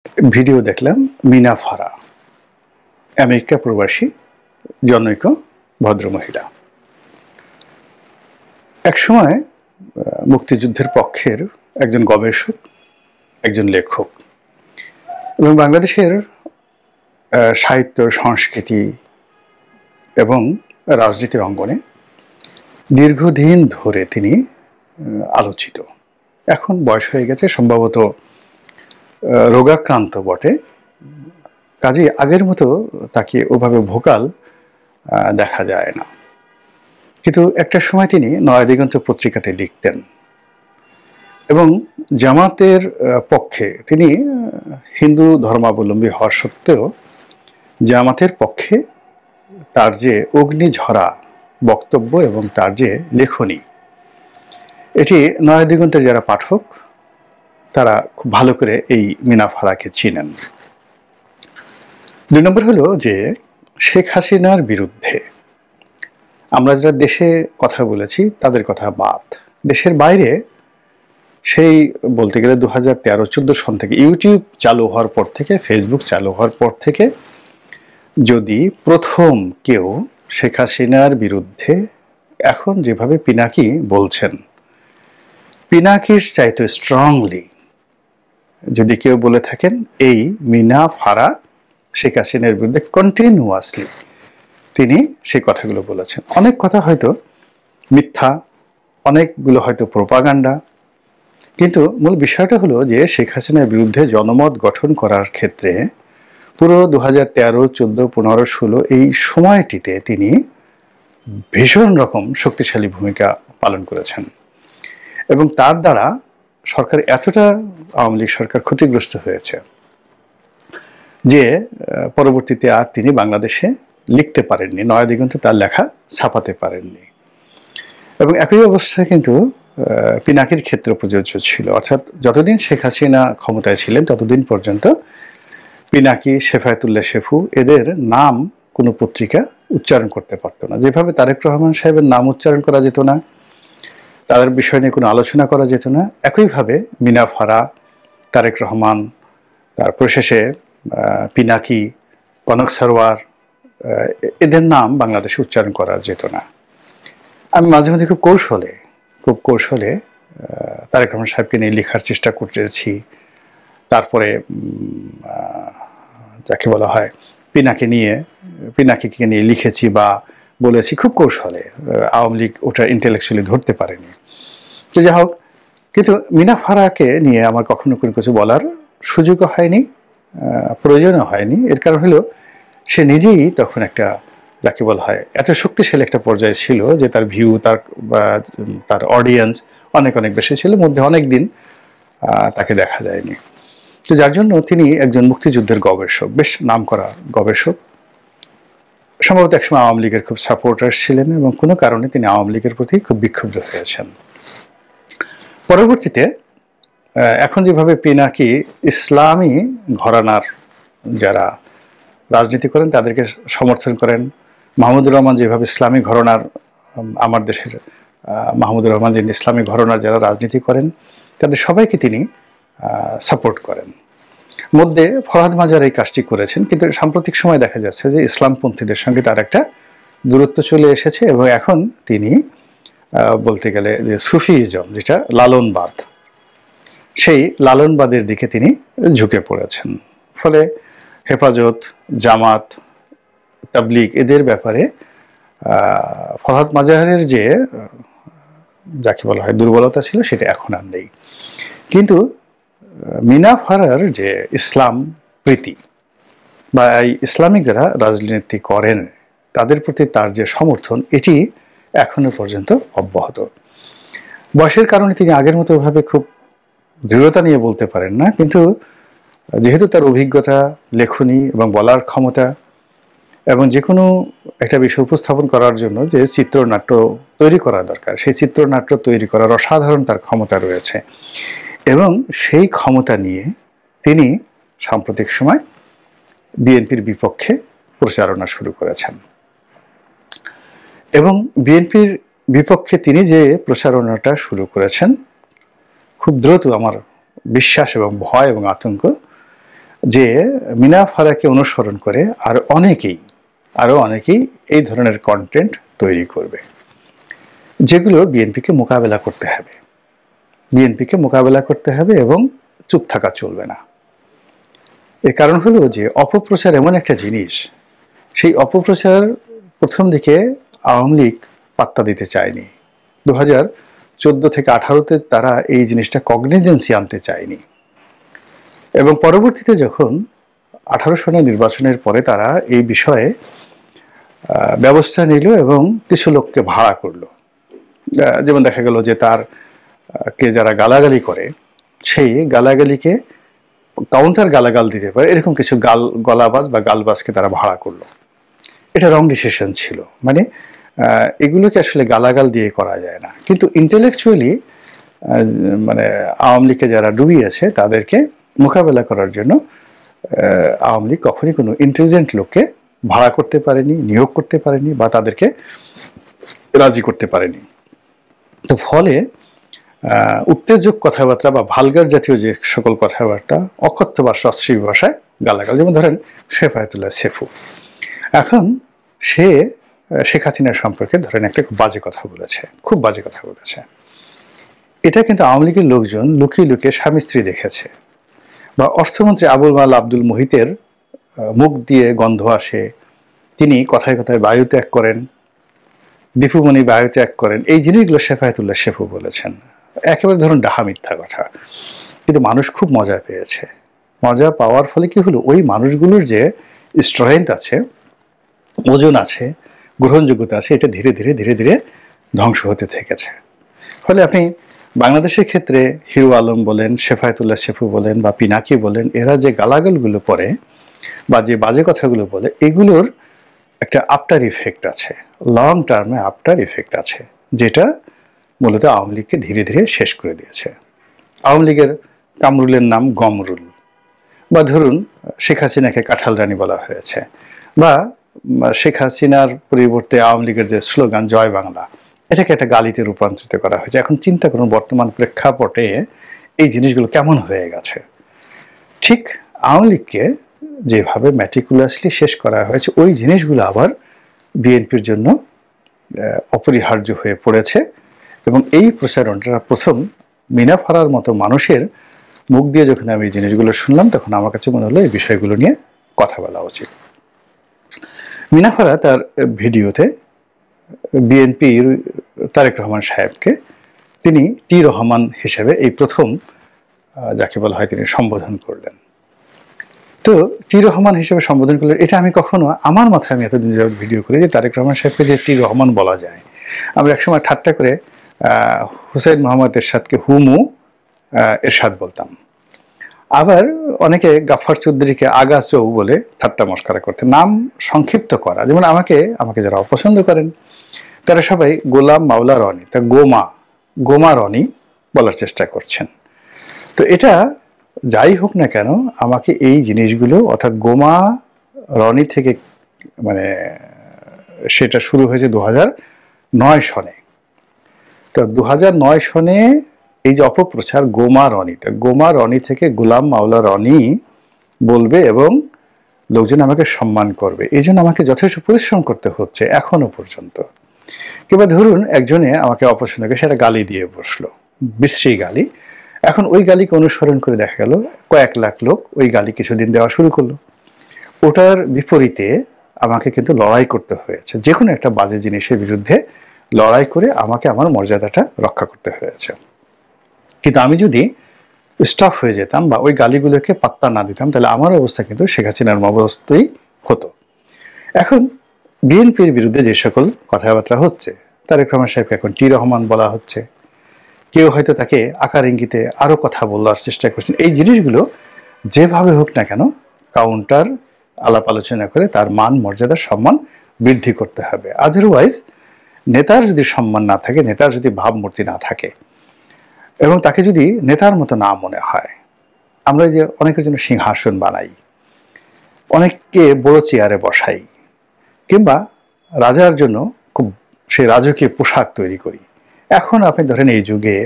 Video দেখলাম মিনা ফারা, America প্রবাসী জনৈক ভদ্রমহিলা। একসময় মুক্তিযুদ্ধের পক্ষের একজন গবেষক, একজন লেখক এবং বাংলাদেশের সাহিত্য, সংস্কৃতি এবং রাজনীতির অঙ্গনে দীর্ঘদিন ধরে তিনি আলোচিত। এখন বয়স হয়ে গেছে, সম্ভবত রোগাক্রান্ত বটে, কাজেই আগের মতো তাকে ওভাবে ভোকাল দেখা যায় না। কিন্তু একটা সময় তিনি নয়াদিগন্ত পত্রিকাতে লিখতেন এবং জামাতের পক্ষে, তিনি হিন্দু ধর্মাবলম্বী হওয়া সত্ত্বেও জামাতের পক্ষে তার যে অগ্নিঝরা বক্তব্য এবং তার যে লেখনী, এটি নয়াদিগন্তের যারা পাঠক তারা খুব ভালো করে এই মিনা ফারাকে চিনেন। 2 নম্বর হলো যে শেখ হাসিনার বিরুদ্ধে আমরা যারা দেশে কথা বলেছি তাদের কথা বাদ, দেশের বাইরে সেই বলতে গেলে 2013-14 সন থেকে ইউটিউব চালু হওয়ার পর থেকে, ফেসবুক চালু হওয়ার পর থেকে যদি প্রথম কেউ শেখ হাসিনার বিরুদ্ধে এখন যেভাবে পিনাকি বলছেন, পিনাকির চাইতে স্ট্রংলি যদি কেউ বলে থাকেন, এই মিনা ফারা শেখ হাসিনার বিরুদ্ধে কন্টিনিউয়াসলি তিনি সেই কথাগুলো বলেছেন। অনেক কথা হয়তো মিথ্যা, অনেকগুলো হয়তো প্রোপাগান্ডা, কিন্তু মূল বিষয়টা হলো যে শেখ হাসিনার বিরুদ্ধে জনমত গঠন করার ক্ষেত্রে পুরো 2013, 14, 15, 16 এই সময়টিতে তিনি ভীষণ রকম শক্তিশালী ভূমিকা পালন করেছেন এবং তার দ্বারা সরকার এতটা, আওয়ামী লীগ সরকার ক্ষতিগ্রস্ত হয়েছে যে পরবর্তীতে আর তিনি বাংলাদেশে লিখতে পারেননি, নয়াদিগন্তে তার লেখা ছাপাতে পারেননি। এবং একই অবস্থা কিন্তু পিনাকির ক্ষেত্রে প্রযোজ্য ছিল, অর্থাৎ যতদিন শেখ হাসিনা ক্ষমতায় ছিলেন ততদিন পর্যন্ত পিনাকি, শেফায়েতুল্লাহ শেফু এদের নাম কোনো পত্রিকা উচ্চারণ করতে পারত না। যেভাবে তারেক রহমান সাহেবের নাম উচ্চারণ করা যেত না, তাদের বিষয় নিয়ে কোনো আলোচনা করা যেত না, একইভাবে মিনা ফারা, তারেক রহমান, তারপর শেষে পিনাকি, কনক সারওয়ার, এদের নাম বাংলাদেশে উচ্চারণ করা যেত না। আমি মাঝে মাঝে খুব কৌশলে তারেক রহমান সাহেবকে নিয়ে লেখার চেষ্টা করতেছি, তারপরে যাকে বলা হয় পিনাকিকে নিয়ে লিখেছি বা বলেছি খুব কৌশলে। আওয়ামী লীগ ওটা ইন্টেলেকচুয়ালি ধরতে পারেনি। তো যাই হোক, কিন্তু মিনা ফারাকে নিয়ে আমার কখনো কোনো কিছু বলার সুযোগও হয়নি, প্রয়োজনও হয়নি। এর কারণ হলো সে নিজেই তখন একটা, যাকে বলা হয়, এত শক্তিশালী একটা পর্যায়ে ছিল যে তার ভিউ, তার অডিয়েন্স অনেক বেশি ছিল, মধ্যে অনেক দিন তাকে দেখা যায়নি। তো যার জন্য তিনি একজন মুক্তিযুদ্ধের গবেষক, বেশ নামকরা গবেষক, সম্ভবত একসময় আওয়ামী লীগের খুব সাপোর্টার ছিলেন এবং কোনো কারণে তিনি আওয়ামী লীগের প্রতি খুব বিক্ষুব্ধ হয়েছেন। পরবর্তীতে এখন যেভাবে পিনাকি ইসলামী ঘরানার যারা রাজনীতি করেন তাদেরকে সমর্থন করেন, মাহমুদুর রহমান যেভাবে ইসলামী ঘরানার, আমার দেশের মাহমুদুর রহমান যিনি ইসলামী ঘরানার যারা রাজনীতি করেন তাদের সবাইকে তিনি সাপোর্ট করেন। মধ্যে ফরহাদ মাজার এই কাজটি করেছেন, কিন্তু সাম্প্রতিক সময় দেখা যাচ্ছে যে ইসলামপন্থীদের সঙ্গে তার একটা দূরত্ব চলে এসেছে এবং এখন তিনি বলতে গেলে যে সুফিইজম, যেটা লালনবাদ, সেই লালনবাদের দিকে তিনি ঝুঁকে পড়েছেন। ফলে হেফাজত, জামাত, তাবলিগ এদের ব্যাপারে ফরহাদ মাজারের যে, যাকে বলা হয়, দুর্বলতা ছিল সেটা এখন আর নেই। কিন্তু মিনা ফারার যে ইসলাম প্রীতি বা এই ইসলামিক যারা রাজনীতি করেন তাদের প্রতি তার যে সমর্থন, এটি এখনো পর্যন্ত অব্যাহত। বয়সের কারণে তিনি আগের মতো ভাবে খুব দৃঢ়তা নিয়ে বলতে পারেন না, কিন্তু যেহেতু তার অভিজ্ঞতা, লেখনী এবং বলার ক্ষমতা এবং যে কোনো একটা বিষয় উপস্থাপন করার জন্য যে চিত্রনাট্য তৈরি করা দরকার, সেই চিত্রনাট্য তৈরি করার অসাধারণ তার ক্ষমতা রয়েছে এবং সেই ক্ষমতা নিয়ে তিনি সাম্প্রতিক সময় বিএনপির বিপক্ষে প্রচারণা শুরু করেছেন এবং বিএনপির বিপক্ষে তিনি যে প্রচারণাটা শুরু করেছেন, খুব দ্রুত আমার বিশ্বাস এবং ভয় এবং আতঙ্ক যে মিনা ফারাকে অনুসরণ করে আরো অনেকেই এই ধরনের কন্টেন্ট তৈরি করবে, যেগুলো বিএনপিকে মোকাবেলা করতে হবে। বিএনপিকে মোকাবেলা করতে হবে এবং চুপ থাকা চলবে না। এর কারণ হলো যে অপপ্রচার এমন একটা জিনিস, সেই অপপ্রচার প্রথম দিকে আওয়ামী লীগ পাত্তা দিতে চায়নি। 2014 থেকে 18-তে তারা এই জিনিসটা কগনিজেন্সি আনতে চায়নি, এবং পরবর্তীতে যখন 18 সনের নির্বাচনের পরে তারা এই বিষয়ে ব্যবস্থা নিল এবং কিছু লোককে ভাড়া করলো। যেমন দেখা গেল যে তার কে যারা গালাগালি করে, সেই গালাগালিকে কাউন্টার গালাগাল দিতে পারে এরকম কিছু গলাবাজ বা গালবাজকে তারা ভাড়া করলো। এটা রং ডিসিশন ছিল। মানে এগুলোকে আসলে গালাগাল দিয়ে করা যায় না, কিন্তু ইন্টেলেকচুয়ালি মানে আওয়ামী লীগকে যারা ডুবিয়েছে তাদেরকে মোকাবেলা করার জন্য আওয়ামী লীগ কখনই কোনো ইন্টেলিজেন্ট লোককে ভাড়া করতে পারেনি, নিয়োগ করতে পারেনি, বা তাদেরকে রাজি করতে পারেনি। তো ফলে উত্তেজক কথাবার্তা বা ভালগার জাতীয় যে সকল কথাবার্তা, অকথ্য বা সশ্রী ভাষায় গালাগাল, যেমন ধরেন শেফায়েতুল্লাহ সেফু, এখন সে শেখ হাসিনার সম্পর্কে ধরেন একটা খুব বাজে কথা বলেছে। এটা কিন্তু আওয়ামী লীগের লোকজন লুকিয়ে লুকিয়ে স্বামী স্ত্রী দেখেছে, বা অর্থমন্ত্রী আবুল মাল আব্দুল মুহিতের মুখ দিয়ে গন্ধ আসে, তিনি কথায় কথায় বায়ু ত্যাগ করেন, দীপুমণি বায়ু ত্যাগ করেন, এই জিনিসগুলো শেফায়েতুল্লাহ সেফু বলেছেন। একেবারে ধরুন ডাহা মিথ্যা কথা, কিন্তু মানুষ খুব মজা পেয়েছে। মজা পাওয়ার ফলে কি হলো, ওই মানুষগুলোর যে স্ট্রেংথ আছে, ওজন আছে, গ্রহণযোগ্যতা আছে, এটা ধীরে ধীরে ধ্বংস হতে থেকেছে। ফলে আপনি বাংলাদেশের ক্ষেত্রে হিরো আলম বলেন, শেফায়েতুল্লাহ সেফু বলেন, বা পিনাকি বলেন, এরা যে গালাগালগুলো পড়ে বা যে বাজে কথাগুলো বলে, এগুলোর একটা আফটার ইফেক্ট আছে, লং টার্মে আফটার ইফেক্ট আছে, যেটা মূলত আওয়ামী লীগকে ধীরে ধীরে শেষ করে দিয়েছে। আওয়ামী লীগের কামরুলের নাম গমরুল, বা ধরুন শেখ হাসিনাকে কাঁঠাল রানী বলা হয়েছে, বা শেখ হাসিনার পরিবর্তে আওয়ামী লীগের যে স্লোগান জয় বাংলা, এটাকে একটা গালিতে রূপান্তরিত করা হয়েছে। এখন চিন্তা করুন বর্তমান প্রেক্ষাপটে এই জিনিসগুলো কেমন হয়ে গেছে। ঠিক আওয়ামী লীগকে যেভাবে ম্যাটিকুলাসলি শেষ করা হয়েছে, ওই জিনিসগুলো আবার বিএনপির জন্য অপরিহার্য হয়ে পড়েছে, এবং এই প্রচারণটা প্রথম মিনা ফারার মতো মানুষের মুখ দিয়ে যখন আমি এই জিনিসগুলো শুনলাম, তখন আমার কাছে মনে হলো এই বিষয়গুলো নিয়ে কথা বলা উচিত। মিনা ফারা তার ভিডিওতে বিএনপির তারেক রহমান সাহেবকে তিনি টি রহমান হিসেবে এই প্রথম যাকে বলা হয় তিনি সম্বোধন করলেন। তো টি রহমান হিসেবে সম্বোধন করলেন, এটা আমি কখনো আমার মাথায় আমি এতদিন যাবত ভিডিও করি যে তারেক রহমান সাহেবকে যে টি রহমান বলা যায়। আমরা একসময় ঠাট্টা করে হুসাইন মোহাম্মদ এরশাদকে হুমু এরশাদ বলতাম। আবার অনেকে গাফফার চৌধুরীকে আগা চৌ বলে ঠাট্টা মস্করা করতে, নাম সংক্ষিপ্ত করা। যেমন আমাকে যারা অপছন্দ করেন তারা সবাই গোলাম মাওলা রনি, তা গোমা রনি বলার চেষ্টা করছেন। তো এটা যাই হোক না কেন, আমাকে এই জিনিসগুলো, অর্থাৎ গোমা রনি থেকে মানে সেটা শুরু হয়েছে 2009 সনে। তো 2009 সনে এই যে অপপ্রচার গোমা রনি থেকে গোলাম মাওলা রনি বলবে এবং লোকজন আমাকে সম্মান করবে, এই জন্য আমাকে যথেষ্ট পরিশ্রম করতে হচ্ছে এখনো পর্যন্ত। কিংবা ধরুন একজনে আমাকে অপছন্দ করে, সেটা গালি দিয়ে বসলো, বিশ্রী গালি। এখন ওই গালিকে অনুসরণ করে দেখা গেল কয়েক লাখ লোক ওই গালি কিছুদিন দেওয়া শুরু করলো। ওটার বিপরীতে আমাকে কিন্তু লড়াই করতে হয়েছে, যে কোনো একটা বাজে জিনিসের বিরুদ্ধে লড়াই করে আমাকে আমার মর্যাদাটা রক্ষা করতে হয়েছে। কিন্তু আমি যদি স্টপ হয়ে যেতাম বা ওই গালিগুলোকে পাত্তা না দিতাম, তাহলে আমার অবস্থা কিন্তু শেখ হাসিনার অবস্থাই হতো। এখন বিএনপির বিরুদ্ধে যে সকল কথাবার্তা হচ্ছে, তারেক রহমান সাহেবকে এখন টি রহমান বলা হচ্ছে, কেউ হয়তো তাকে আকার ইঙ্গিতে আরো কথা বলার চেষ্টা করছেন। এই জিনিসগুলো যেভাবে হোক না কেন কাউন্টার আলাপ আলোচনা করে তার মান মর্যাদা সম্মান বৃদ্ধি করতে হবে। আদারওয়াইজ নেতার যদি সম্মান না থাকে, নেতার যদি ভাবমূর্তি না থাকে, এবং তাকে যদি নেতার মতো না মনে হয়, আমরা যে অনেকের জন্য সিংহাসন বানাই, অনেককে বড় চেয়ারে বসাই, কিংবা রাজার জন্য খুব সেই রাজকীয় পোশাক তৈরি করি। এখন আপনি ধরেন এই যুগে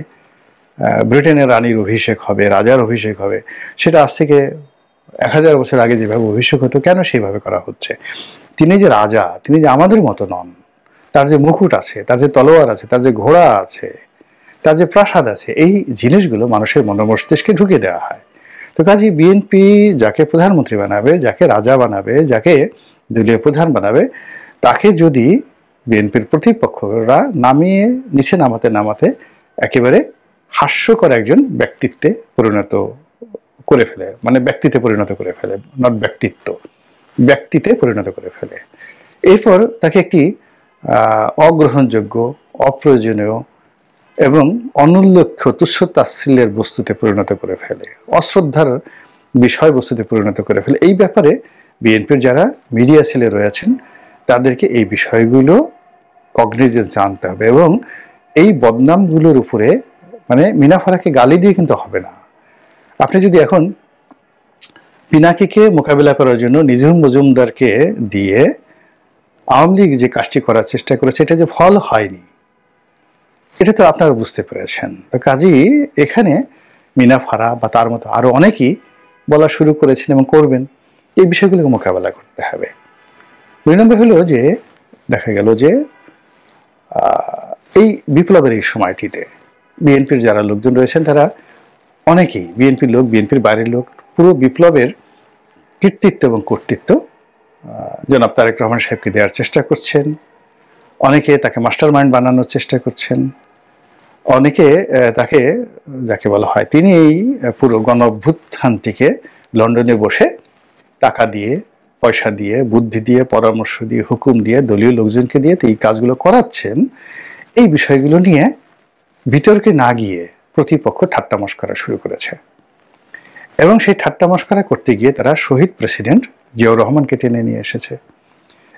ব্রিটেনের রানীর অভিষেক হবে, রাজার অভিষেক হবে, সেটা আজ থেকে 1000 বছর আগে যেভাবে অভিষেক হতো কেন সেইভাবে করা হচ্ছে? তিনি যে রাজা, তিনি যে আমাদের মতো নন, তার যে মুকুট আছে, তার যে তলোয়ার আছে, তার যে ঘোড়া আছে, তার যে প্রাসাদ আছে, এই জিনিসগুলো মানুষের মস্তিষ্কে ঢুকিয়ে দেওয়া হয়। তো কাজে বিএনপি যাকে প্রধানমন্ত্রী বানাবে, যাকে রাজা বানাবে, যাকে দলীয় প্রধান বানাবে, তাকে যদি বিএনপির প্রতিপক্ষরা নামিয়ে নিচে নামাতে নামাতে একেবারে হাস্যকর একজন ব্যক্তিত্বে পরিণত করে ফেলে, মানে ব্যক্তিতে পরিণত করে ফেলে, নট ব্যক্তিত্ব, ব্যক্তিতে পরিণত করে ফেলে, এরপর তাকে একটি অগ্রহণযোগ্য, অপ্রয়োজনীয় এবং অনুল্লেখ্য তুচ্ছ তাচ্ছিল্যের বস্তুতে পরিণত করে ফেলে, অশ্রদ্ধার বিষয়বস্তুতে পরিণত করে ফেলে। এই ব্যাপারে বিএনপির যারা মিডিয়া সেলে রয়েছেন তাদেরকে এই বিষয়গুলো কগনিজেন্স জানতে হবে, এবং এই বদনামগুলোর উপরে মানে মিনাফারাকে গালি দিয়ে কিন্তু হবে না। আপনি যদি এখন পিনাকিকে মোকাবিলা করার জন্য নিঝুম মজুমদারকে দিয়ে আওয়ামী লীগ যে কাজটি করার চেষ্টা করেছে, এটা যে ফল হয়নি, এটা তো আপনারা বুঝতে পেরেছেন। কাজেই এখানে মিনাফারা বা তার মতো আরো অনেকেই বলা শুরু করেছেন এবং করবেন, এই বিষয়গুলোকে মোকাবেলা করতে হবে। 2 নম্বর হলো যে দেখা গেল যে এই বিপ্লবের এই সময়টিতে বিএনপির যারা লোকজন রয়েছেন তারা অনেকেই বিএনপির লোক, বিএনপির বাইরের লোক, পুরো বিপ্লবের কৃতিত্ব এবং কর্তৃত্ব জনাব তারেক রহমান সাহেবকে দেওয়ার চেষ্টা করছেন। অনেকে তাকে মাস্টার মাইন্ড বানানোর চেষ্টা করছেন, অনেকে তাকে, যাকে বলা হয়, তিনি এই পুরো গণ অভ্যুত্থানটিকে লন্ডনে বসে টাকা দিয়ে, পয়সা দিয়ে, বুদ্ধি দিয়ে, পরামর্শ দিয়ে, হুকুম দিয়ে, দলীয় লোকজনকে দিয়ে এই কাজগুলো করাচ্ছেন। এই বিষয়গুলো নিয়ে বিতর্কে না গিয়ে প্রতিপক্ষ ঠাট্টা মশকরা শুরু করেছে, এবং সেই ঠাট্টা মশকরা করতে গিয়ে তারা শহীদ প্রেসিডেন্ট জিয়াউর রহমানকে টেনে নিয়ে এসেছে,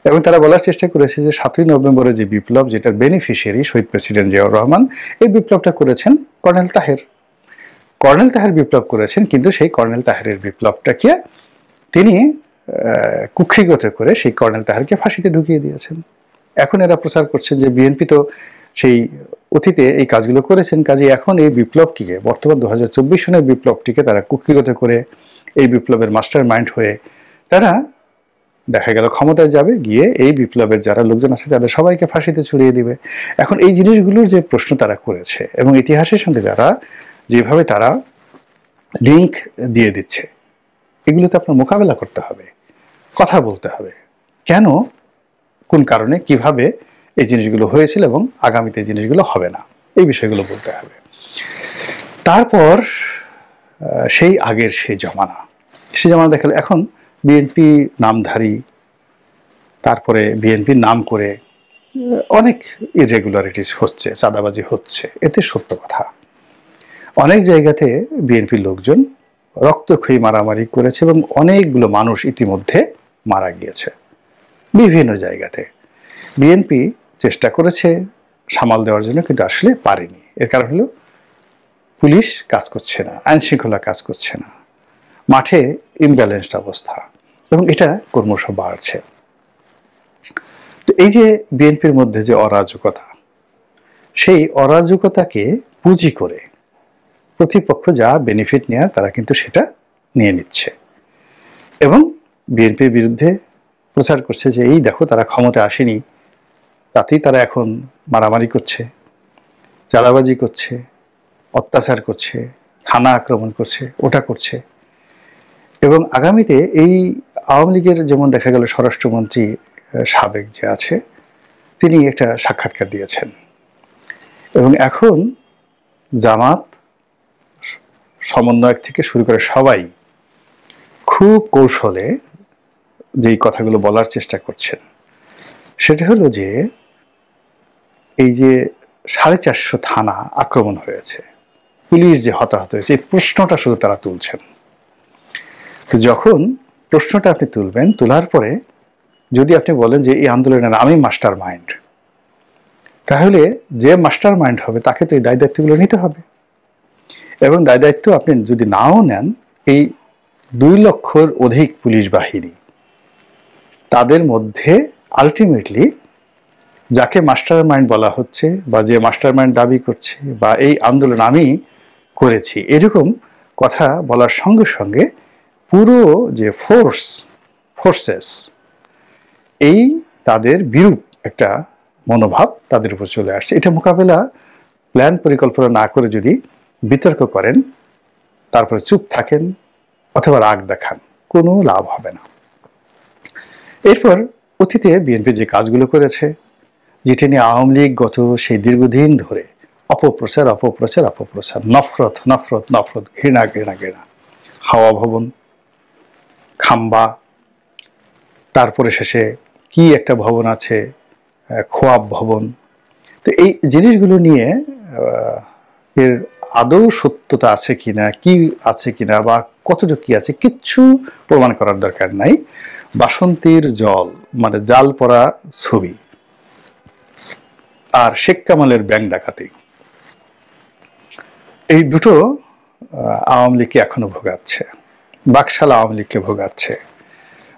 এবং তারা বলার চেষ্টা করেছে যে 7ই নভেম্বরের যে বিপ্লব, যেটার বেনিফিশিয়ারি শহীদ প্রেসিডেন্ট জিয়াউর রহমান, এই বিপ্লবটা করেছেন কর্নেল তাহের। কর্নেল তাহের বিপ্লব করেছেন, কিন্তু সেই কর্নেল তাহেরের বিপ্লবটাকে তিনি কুক্ষিগত করে সেই কর্নেল তাহেরকে ফাঁসিতে ঢুকিয়ে দিয়েছেন। এখন এরা প্রচার করছেন যে বিএনপি তো সেই অতীতে এই কাজগুলো করেছেন, কাজে এখন এই বিপ্লবটিকে, বর্তমান 2024 সনের বিপ্লবটিকে তারা কুক্ষিগত করে এই বিপ্লবের মাস্টার মাইন্ড হয়ে তারা দেখা গেল ক্ষমতায় যাবে, গিয়ে এই বিপ্লবের যারা লোকজন আছে তাদের সবাইকে ফাঁসিতে ছুড়িয়ে দিবে। এখন এই জিনিসগুলোর যে প্রশ্ন তারা করেছে এবং ইতিহাসের সঙ্গে যারা যেভাবে তারা লিঙ্ক দিয়ে দিচ্ছে, এগুলোতে আপনার মোকাবেলা করতে হবে, কথা বলতে হবে, কেন, কোন কারণে, কিভাবে এই জিনিসগুলো হয়েছিল এবং আগামীতে এই জিনিসগুলো হবে না, এই বিষয়গুলো বলতে হবে। তারপর সেই আগের সেই জমানা দেখালে এখন বিএনপি নামধারী, তারপরে বিএনপির নাম করে অনেক ইরেগুলারিটিস হচ্ছে, চাঁদাবাজি হচ্ছে, এতে সত্য কথা। অনেক জায়গাতে বিএনপির লোকজন রক্তক্ষয়ী মারামারি করেছে এবং অনেকগুলো মানুষ ইতিমধ্যে মারা গিয়েছে বিভিন্ন জায়গাতে। বিএনপি চেষ্টা করেছে সামাল দেওয়ার জন্য, কিন্তু আসলে পারেনি। এর কারণ হলো পুলিশ কাজ করছে না, আইন শৃঙ্খলা কাজ করছে না, মাঠে ইমব্যালেন্সড অবস্থা, এবং এটা ক্রমশ বাড়ছে। তো এই যে বিএনপির মধ্যে যে অরাজকতা, সেই অরাজকতাকে পুঁজি করে প্রতিপক্ষ যা বেনিফিট নেওয়ার তারা কিন্তু সেটা নিয়ে নিচ্ছে, এবং বিএনপির বিরুদ্ধে প্রচার করছে যে এই দেখো তারা ক্ষমতা আসেনি, তাতেই তারা এখন মারামারি করছে, চাঁদাবাজি করছে, অত্যাচার করছে, থানা আক্রমণ করছে, ওটা করছে। এবং আগামীতে এই আওয়ামী লীগের যেমন দেখা গেল স্বরাষ্ট্রমন্ত্রী সাবেক যে আছে, তিনি একটা সাক্ষাৎকার দিয়েছেন, এবং এখন জামাত সমন্বয়ক থেকে শুরু করে সবাই খুব কৌশলে যেই কথাগুলো বলার চেষ্টা করছেন, সেটা হলো যে এই যে 450 থানা আক্রমণ হয়েছে, পুলিশ যে হতাহত হয়েছে, এই প্রশ্নটা শুধু তারা তুলছেন। তো যখন প্রশ্নটা আপনি তুলবেন, তোলার পরে যদি আপনি বলেন যে এই আন্দোলনের আমি মাস্টার মাইন্ড, তাহলে যে মাস্টার মাইন্ড হবে তাকে তো এই দায় দায়িত্বগুলো নিতে হবে, এবং দায় দায়িত্ব আপনি যদি নাও নেন, এই 2 লক্ষর অধিক পুলিশ বাহিনী, তাদের মধ্যে আলটিমেটলি যাকে মাস্টার মাইন্ড বলা হচ্ছে বা যে মাস্টার মাইন্ড দাবি করছে বা এই আন্দোলন আমি করেছি এরকম কথা বলার সঙ্গে সঙ্গে পুরো যে ফোর্সেস এই তাদের বিরূপ একটা মনোভাব তাদের উপর চলে আসছে। এটা মোকাবেলা প্ল্যান পরিকল্পনা না করে যদি বিতর্ক করেন, তারপরে চুপ থাকেন অথবা রাগ দেখান, কোনো লাভ হবে না। এরপর অতীতে বিএনপি যে কাজগুলো করেছে, যেটা নিয়ে আওয়ামী লীগ গত সেই দীর্ঘদিন ধরে অপপ্রচার, নফরত নফরত নফরত, ঘৃণা ঘৃণা ঘৃণা, হাওয়া ভবন, খাম্বা, তারপরে শেষে কি একটা ভবন আছে, খোয়াব ভবন। তো এই জিনিসগুলো নিয়ে এর আদৌ সত্যতা আছে কিনা, কি আছে কিনা বা কতটুকু কি আছে, কিচ্ছু প্রমাণ করার দরকার নাই। বাসন্তীর জল মানে জাল পড়া ছবি আর শেখ কামালের ব্যাংক ডাকাতি, এই দুটো আওয়ামী লীগকে এখনো ভোগাচ্ছে, বাকশাল আওয়ামী লীগকে ভোগাচ্ছে।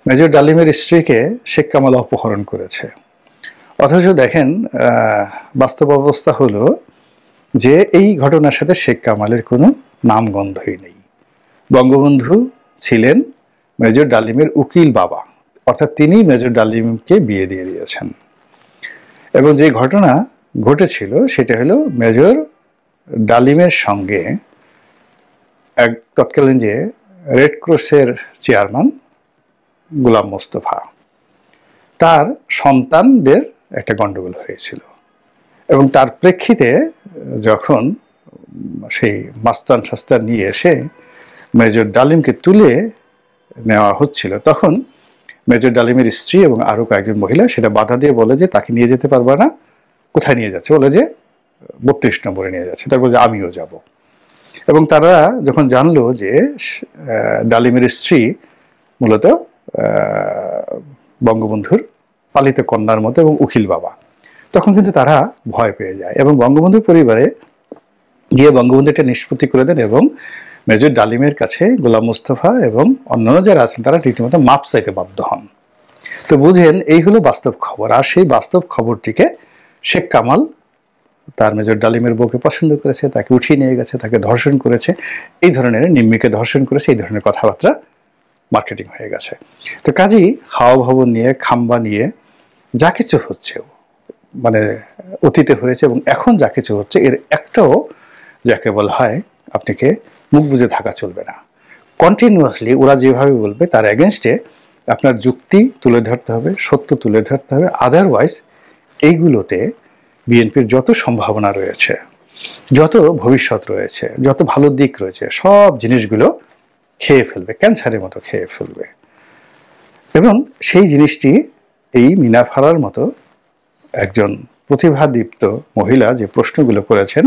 মেজর ডালিমের স্ত্রীকে শেখ কামাল অপহরণ করেছে, অথচ দেখেন বাস্তব অবস্থা হলো যে এই ঘটনার সাথে শেখ কামালের কোনো নামগন্ধই নেই। বঙ্গবন্ধু ছিলেন মেজর ডালিমের উকিল বাবা, অর্থাৎ তিনি মেজর ডালিমকে বিয়ে দিয়ে দিয়েছেন। এবং যে ঘটনা ঘটেছিল সেটা হলো মেজর ডালিমের সঙ্গে এক তৎকালীন যে রেড ক্রসের চেয়ারম্যান গোলাম মোস্তফা, তার সন্তানদের একটা গন্ডগোল হয়েছিল এবং তার প্রেক্ষিতে যখন সেই মাস্তান শাস্তান নিয়ে এসে মেজর ডালিমকে তুলে নেওয়া হচ্ছিল, তখন মেজর ডালিমের স্ত্রী এবং আরো কয়েকজন মহিলা সেটা বাধা দিয়ে বলে যে তাকে নিয়ে যেতে পারবে না। কোথায় নিয়ে যাচ্ছে? বলে যে 32 নম্বরে নিয়ে যাচ্ছে। তারপর যে আমিও যাব। এবং তারা যখন জানলো যে ডালিমের স্ত্রী মূলত বঙ্গবন্ধুর পালিত কন্যার মতো এবং উকিল বাবা, তখন কিন্তু তারা ভয় পেয়ে যায় এবং বঙ্গবন্ধুর পরিবারে গিয়ে বঙ্গবন্ধু এটা নিষ্পত্তি করে দেন এবং মেজর ডালিমের কাছে গোলাম মুস্তফা এবং অন্যান্য যারা আছেন তারা রীতিমতো মাপ চাইতে বাধ্য হন। তো বুঝেন এই হলো বাস্তব খবর। আর সেই বাস্তব খবরটিকে শেখ কামাল তার মেজর ডালিমের বউকে পছন্দ করেছে, তাকে উঠিয়ে নিয়ে গেছে, তাকে ধর্ষণ করেছে, এই ধরনের, নিম্মিকে ধর্ষণ করেছে, এই ধরনের কথাবার্তা মার্কেটিং হয়ে গেছে। তো কাজেই হাওয়া ভবন নিয়ে, খাম্বা নিয়ে যা কিছু হচ্ছে, মানে অতীতে হয়েছে এবং এখন যা কিছু হচ্ছে, এর একটাও যাকে বলা হয় আপনাকে মুখ বুজে থাকা চলবে না। কন্টিনিউয়াসলি ওরা যেভাবে বলবে তার এগেনস্টে আপনার যুক্তি তুলে ধরতে হবে, সত্য তুলে ধরতে হবে। আদারওয়াইজ এইগুলোতে বিএনপির যত সম্ভাবনা রয়েছে, যত ভবিষ্যৎ রয়েছে, যত ভালো দিক রয়েছে, সব জিনিসগুলো খেয়ে ফেলবে, ক্যান্সারের মতো খেয়ে ফেলবে। এবং সেই জিনিসটি এই মিনা ফারার মতো একজন প্রতিভাদীপ্ত মহিলা যে প্রশ্নগুলো করেছেন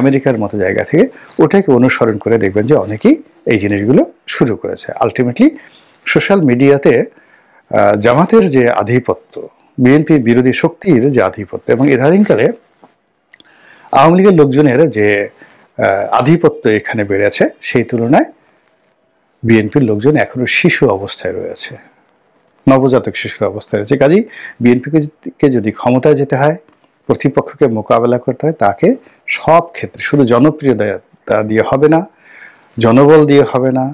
আমেরিকার মতো জায়গা থেকে, ওটাকে অনুসরণ করে দেখবেন যে অনেকেই এই জিনিসগুলো শুরু করেছে। আলটিমেটলি সোশ্যাল মিডিয়াতে জামাতের যে আধিপত্য, বিএনপি বিরোধী শক্তির যে আধিপত্য এবং ইদানিংকালে আওয়ামী লীগের লোকজনের যে আধিপত্য এখানে বেড়েছে, সেই তুলনায় বিএনপির লোকজন এখনো শিশু অবস্থায় রয়েছে, নবজাতক শিশুর অবস্থায় রয়েছে। কাজেই বিএনপিকে যদি ক্ষমতায় যেতে হয়, প্রতিপক্ষকে মোকাবেলা করতে হয়, তাকে সব ক্ষেত্রে শুধু জনপ্রিয়তা দিয়ে হবে না, জনবল দিয়ে হবে না,